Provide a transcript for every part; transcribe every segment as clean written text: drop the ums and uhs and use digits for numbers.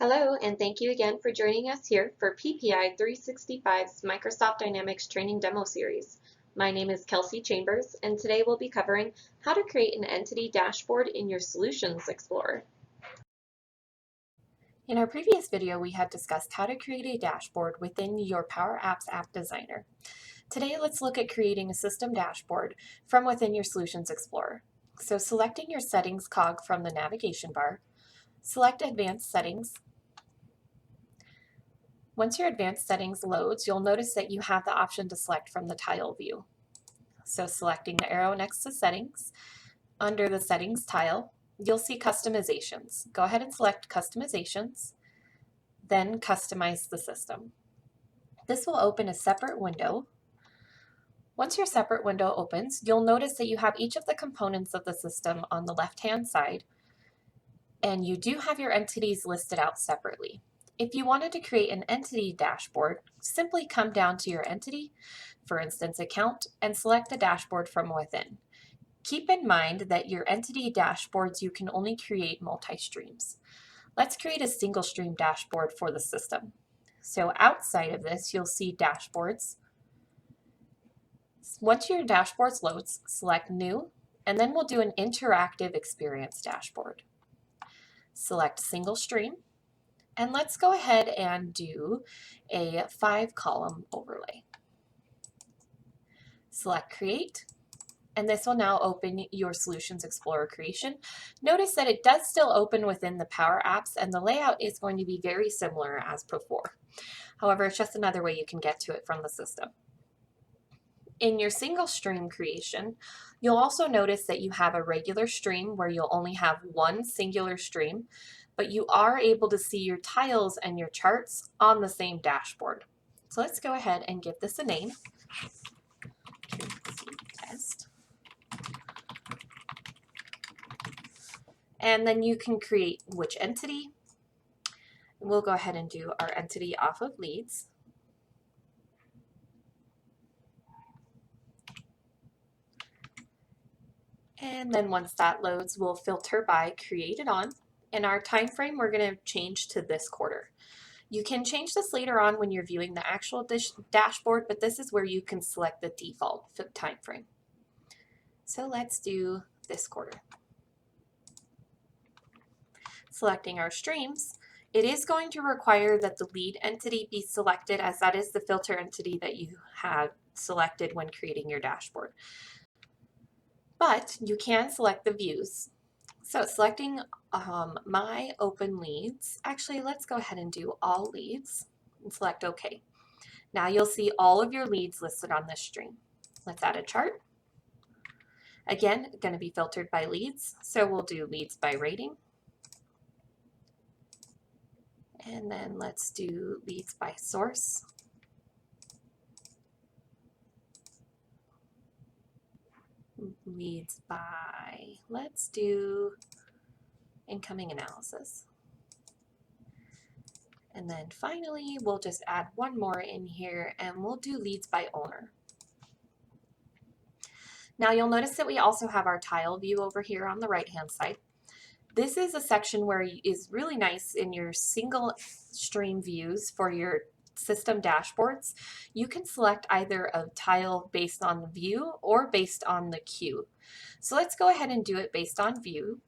Hello, and thank you again for joining us here for PPI 365's Microsoft Dynamics Training Demo Series. My name is Kelsey Chambers, and today we'll be covering how to create an entity dashboard in your Solutions Explorer. In our previous video, we had discussed how to create a dashboard within your Power Apps App Designer. Today, let's look at creating a system dashboard from within your Solutions Explorer. So selecting your settings cog from the navigation bar, select Advanced Settings. Once your Advanced Settings loads, you'll notice that you have the option to select from the tile view. So selecting the arrow next to Settings, under the Settings tile, you'll see Customizations. Go ahead and select Customizations, then Customize the System. This will open a separate window. Once your separate window opens, you'll notice that you have each of the components of the system on the left-hand side, and you do have your entities listed out separately. If you wanted to create an entity dashboard, simply come down to your entity, for instance account, and select the dashboard from within. Keep in mind that your entity dashboards, you can only create multi-streams. Let's create a single stream dashboard for the system. So outside of this, you'll see dashboards. Once your dashboards loads, select New, and then we'll do an interactive experience dashboard. Select single stream, and let's go ahead and do a 5-column overlay. Select Create, and this will now open your Solutions Explorer creation. Notice that it does still open within the Power Apps, and the layout is going to be very similar as before. However, it's just another way you can get to it from the system. In your single stream creation, you'll also notice that you have a regular stream where you'll only have one singular stream, but you are able to see your tiles and your charts on the same dashboard. So let's go ahead and give this a name. Test. And then you can create which entity. We'll go ahead and do our entity off of leads. And then once that loads, we'll filter by created on. And our time frame, we're going to change to this quarter. You can change this later on when you're viewing the actual dashboard, but this is where you can select the default time frame. So let's do this quarter. Selecting our streams, it is going to require that the lead entity be selected, as that is the filter entity that you have selected when creating your dashboard. But you can select the views. So selecting my open leads, actually let's go ahead and do all leads and select OK. Now you'll see all of your leads listed on this stream. Let's add a chart. Again, going to be filtered by leads, so we'll do leads by rating. And then let's do leads by source. Leads by, let's do incoming analysis. And then finally, we'll just add one more in here and we'll do leads by owner. Now you'll notice that we also have our tile view over here on the right-hand side. This is a section where is really nice in your single stream views for your system dashboards. You can select either a tile based on the view or based on the queue. So let's go ahead and do it based on view.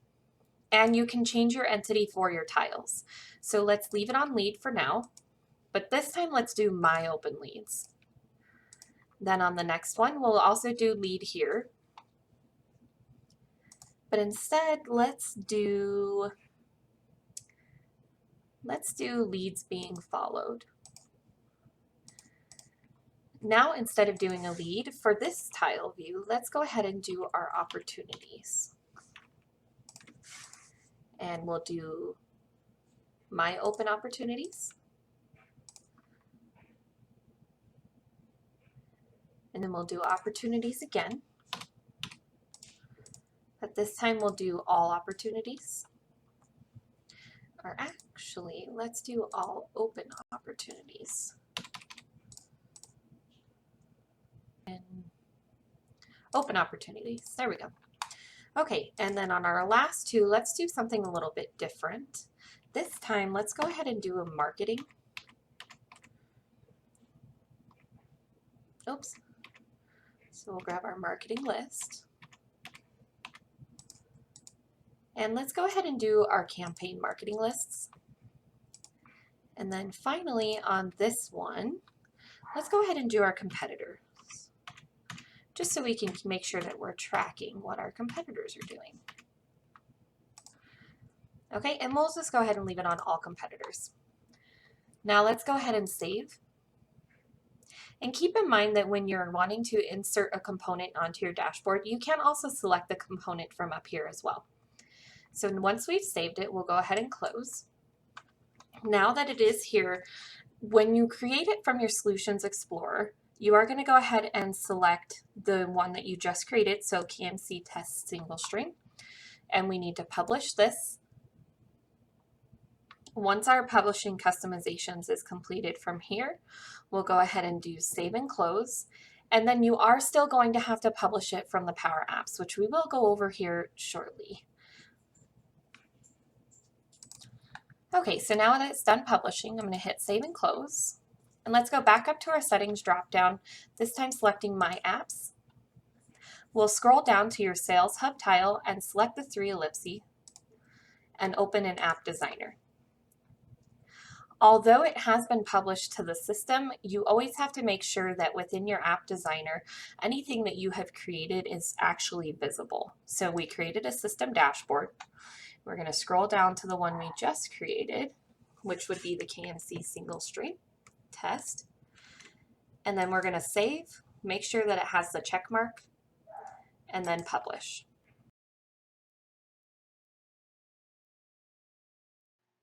And you can change your entity for your tiles. So let's leave it on lead for now, but this time let's do my open leads. Then on the next one, we'll also do lead here. But instead, let's do leads being followed. Now, instead of doing a lead for this tile view, let's go ahead and do our opportunities. And we'll do my open opportunities. And then we'll do opportunities again. But this time we'll do all opportunities. Or actually, let's do all open opportunities. And open opportunities, there we go. Okay, and then on our last two, let's do something a little bit different. This time, let's go ahead and do a marketing. Oops. So we'll grab our marketing list. And let's go ahead and do our campaign marketing lists. And then finally on this one, let's go ahead and do our competitors, just so we can make sure that we're tracking what our competitors are doing. Okay, and we'll just go ahead and leave it on all competitors. Now let's go ahead and save. And keep in mind that when you're wanting to insert a component onto your dashboard, you can also select the component from up here as well. So once we've saved it, we'll go ahead and close. Now that it is here, when you create it from your Solutions Explorer, you are going to go ahead and select the one that you just created, so KMC test single string, and we need to publish this. Once our publishing customizations is completed from here, we'll go ahead and do save and close. And then you are still going to have to publish it from the Power Apps, which we will go over here shortly. Okay, so now that it's done publishing, I'm going to hit save and close. And let's go back up to our settings dropdown, this time selecting My Apps. We'll scroll down to your Sales Hub tile and select the 3 ellipses and open an App Designer. Although it has been published to the system, you always have to make sure that within your App Designer, anything that you have created is actually visible. So we created a system dashboard. We're going to scroll down to the one we just created, which would be the KMC single string test. And then we're going to save, make sure that it has the check mark, and then publish.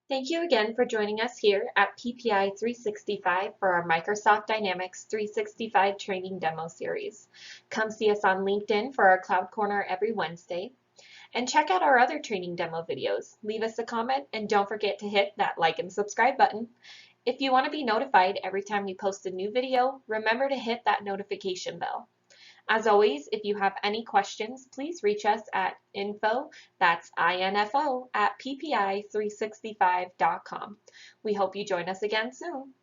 Thank you again for joining us here at PPI 365 for our Microsoft Dynamics 365 training demo series. Come see us on LinkedIn for our Cloud Corner every Wednesday. And check out our other training demo videos. Leave us a comment and don't forget to hit that like and subscribe button. If you want to be notified every time we post a new video, remember to hit that notification bell. As always, if you have any questions, please reach us at info, that's INFO, at ppi365.com. We hope you join us again soon.